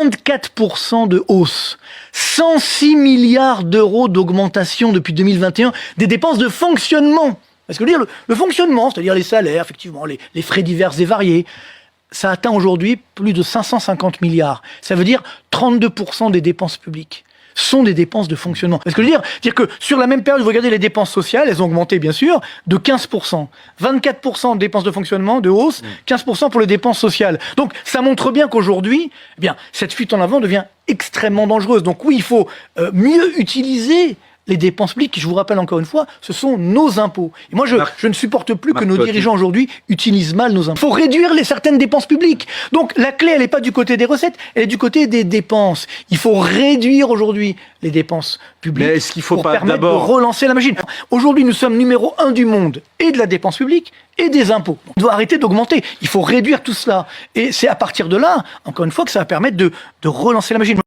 24% de hausse, 106 milliards d'euros d'augmentation depuis 2021 des dépenses de fonctionnement. Parce que le fonctionnement, c'est-à-dire les salaires, effectivement, les frais divers et variés, ça atteint aujourd'hui plus de 550 milliards. Ça veut dire 32% des dépenses publiques sont des dépenses de fonctionnement. Parce que je veux dire que sur la même période, vous regardez les dépenses sociales, elles ont augmenté bien sûr de 15%. 24% de dépenses de fonctionnement, de hausse, 15% pour les dépenses sociales. Donc ça montre bien qu'aujourd'hui, eh bien, cette fuite en avant devient extrêmement dangereuse. Donc oui, il faut mieux utiliser les dépenses publiques, qui, je vous rappelle encore une fois, ce sont nos impôts. Et moi, je ne supporte plus que nos dirigeants aujourd'hui utilisent mal nos impôts. Il faut réduire certaines dépenses publiques. Donc la clé, elle n'est pas du côté des recettes, elle est du côté des dépenses. Il faut réduire aujourd'hui les dépenses publiques. Mais est-ce qu'il faut pour pas permettre d'abord de relancer la machine. Aujourd'hui, nous sommes numéro 1 du monde et de la dépense publique et des impôts. On doit arrêter d'augmenter. Il faut réduire tout cela. Et c'est à partir de là, encore une fois, que ça va permettre de relancer la machine.